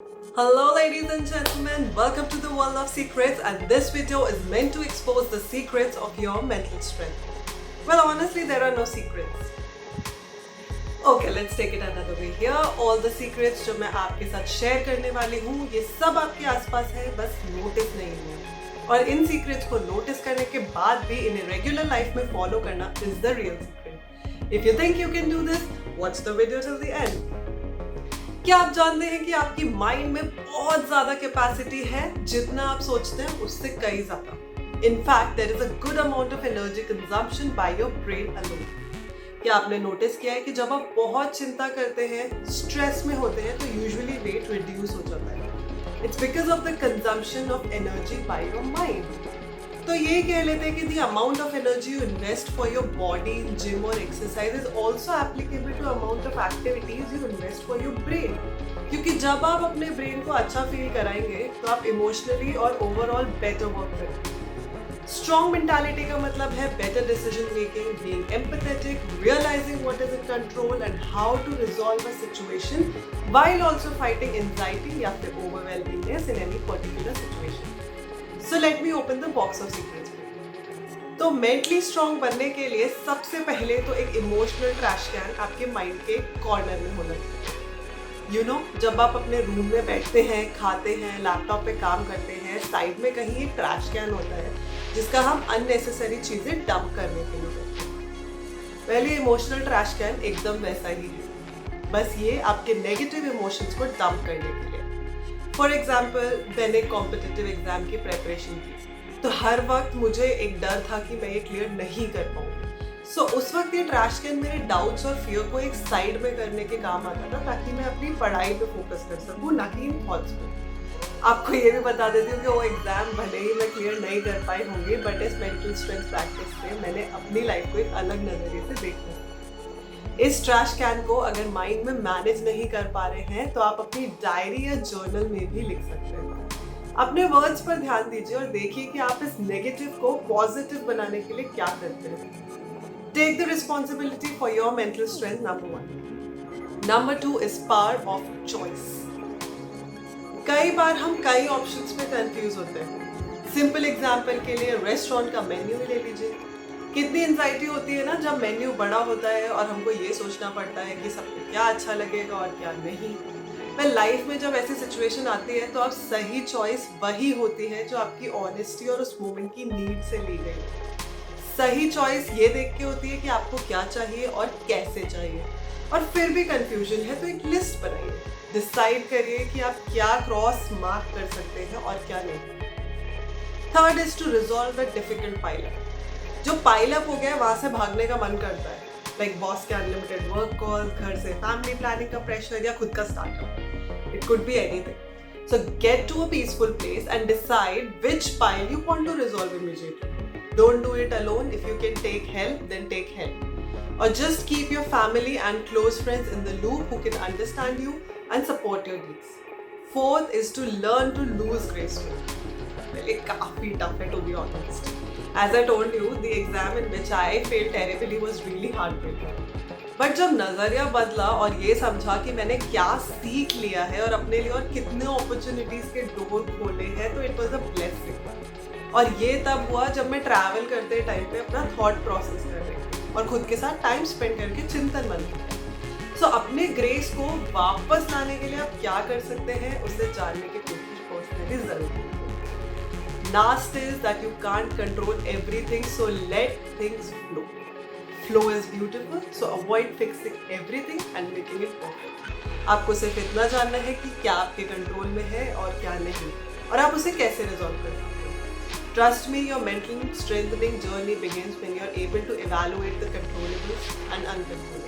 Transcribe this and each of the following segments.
Hello ladies and gentlemen, welcome to the world of secrets, and this video is meant to expose the secrets of your mental strength. Well, honestly there are no secrets. Okay, let's take it another way here. All the secrets जो मैं आपके साथ share करने वाली हूँ ये सब आपके आसपास है, बस नोटिस नहीं है। और इन सीक्रेट्स को नोटिस करने के बाद भी इन्हें रेगुलर लाइफ में फॉलो करना is the real secret. If you think you can do this, watch the video till the end. क्या आप जानते हैं कि आपकी माइंड में बहुत ज्यादा कैपेसिटी है, जितना आप सोचते हैं उससे कई ज्यादा। In fact there is a good amount of energy consumption by your brain alone. क्या आपने नोटिस किया है कि जब आप बहुत चिंता करते हैं, स्ट्रेस में होते हैं, तो यूजुअली वेट रिड्यूस हो जाता है। It's because of the consumption of energy by your mind. तो ये कह लेते हैं कि the amount of energy you invest for your body in gym और exercise is also applicable to amount of activities you invest for your brain. क्योंकि जब आप अपने ब्रेन को अच्छा फील कराएंगे तो आप इमोशनली और ओवरऑल बेटर वर्क करेंगे। स्ट्रॉन्ग मेंटालिटी का मतलब है better decision making, being empathetic, realising what is in control and how to resolve a situation while also fighting anxiety या फिर overwhelmingness in any particular situation. So let me open the box of secrets. तो mentally strong बनने के लिए सबसे पहले तो एक इमोशनल ट्रैश कैन आपके माइंड के कॉर्नर में होना चाहिए। यू नो, जब आप अपने रूम में बैठते हैं, खाते हैं, लैपटॉप पे काम करते हैं, साइड में कहीं एक ट्रैश कैन होता है जिसका हम अननेसेसरी चीजें डंप करने के लिए करते हैं। पहले इमोशनल ट्रैश कैन एकदम वैसा ही है, बस ये आपके नेगेटिव इमोशंस को डंप करने के लिए। फॉर एग्जाम्पल, मैंने कॉम्पिटिटिव एग्जाम की प्रेपरेशन की, तो हर वक्त मुझे एक डर था कि मैं ये क्लियर नहीं कर पाऊंगी। सो उस वक्त ये ट्रैश कैन मेरे डाउट्स और फियर को एक साइड में करने के काम आता था, ताकि मैं अपनी पढ़ाई पे फोकस कर सकूं, ना कि इन थॉट्स पे। आपको ये भी बता देती हूँ कि वो एग्जाम भले ही मैं क्लियर नहीं कर पाई होंगी, बट इस मेंटल स्ट्रेंथ प्रैक्टिस से मैंने अपनी लाइफ को एक अलग नजरिए से देखा। इस ट्रैश कैन को अगर माइंड में मैनेज नहीं कर पा रहे हैं तो आप अपनी डायरी या जर्नल में भी लिख सकते हैं। अपने वर्ड्स पर ध्यान दीजिए और देखिए कि आप इस नेगेटिव को पॉजिटिव बनाने के लिए क्या करते हैं। Take the responsibility for your mental strength, number 1। Number 2 is power of choice. कई बार हम कई ऑप्शंस में कंफ्यूज होते हैं। सिंपल एग्जाम्पल के लिए रेस्टोरेंट का मेन्यू ले लीजिए। कितनी एंजाइटी होती है ना जब मेन्यू बड़ा होता है और हमको ये सोचना पड़ता है कि सबको क्या अच्छा लगेगा और क्या नहीं। पर लाइफ में जब ऐसी सिचुएशन आती है तो आप सही चॉइस वही होती है जो आपकी ऑनेस्टी और उस मोमेंट की नीड से ली गई। सही चॉइस ये देख के होती है कि आपको क्या चाहिए और कैसे चाहिए। और फिर भी कंफ्यूजन है तो एक लिस्ट बनाइए, डिसाइड करिए कि आप क्या क्रॉस मार्क कर सकते हैं और क्या नहीं। Third is to resolve the difficult pileup. जो पाइलअप हो गया है वहां से भागने का मन करता है, लाइक बॉस के अनलिमिटेड वर्क कॉल, घर से फैमिली प्लानिंग का प्रेशर या खुद का startup. It could be anything. So get to a peaceful place and decide which pile you want to resolve immediately. Don't do it alone. If you can take help then take help, और just keep your family and close friends in the loop who can understand you and support your needs. Fourth is to learn to lose gracefully. काफी tough है to be honest. As I told you, the exam in which I failed terribly was really heartbreaking. But जब नजरिया बदला और ये समझा कि मैंने क्या सीख लिया है और अपने लिए और कितने अपॉर्चुनिटीज के डोर खोले हैं, तो इट वाज अ ब्लेसिंग। और ये तब हुआ जब मैं ट्रैवल करते टाइम पे अपना थॉट प्रोसेस कर रही थी और खुद के साथ टाइम स्पेंड करके चिंतन मन किया। सो अपने ग्रेस को वापस लाने के लिए आप क्या कर सकते हैं उसे जानने की कोशिश पर्सनली जरूर। Last is that you can't control everything, so let things flow. Flow is beautiful, so avoid fixing everything and making it perfect. आपको सिर्फ इतना जानना है कि क्या आपके कंट्रोल में है और क्या नहीं, और आप उसे कैसे रिजॉल्व कर सकते हैं। Trust me, your mental strengthening journey begins when you are able to evaluate the controllables and uncontrollables.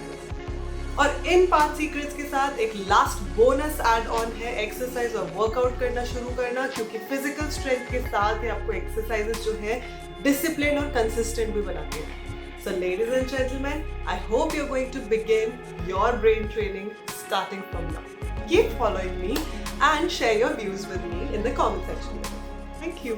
और इन 5 सीक्रेट्स के साथ एक लास्ट बोनस एड ऑन है, एक्सरसाइज और वर्कआउट करना शुरू करना, क्योंकि फिजिकल स्ट्रेंथ के साथ ही आपको एक्सरसाइजेस जो है डिसिप्लिन और कंसिस्टेंट भी बनाते हैं। So ladies and gentlemen, I hope you are going to begin your brain training starting from now. Keep following me and share your views with me in the comment section. Thank you.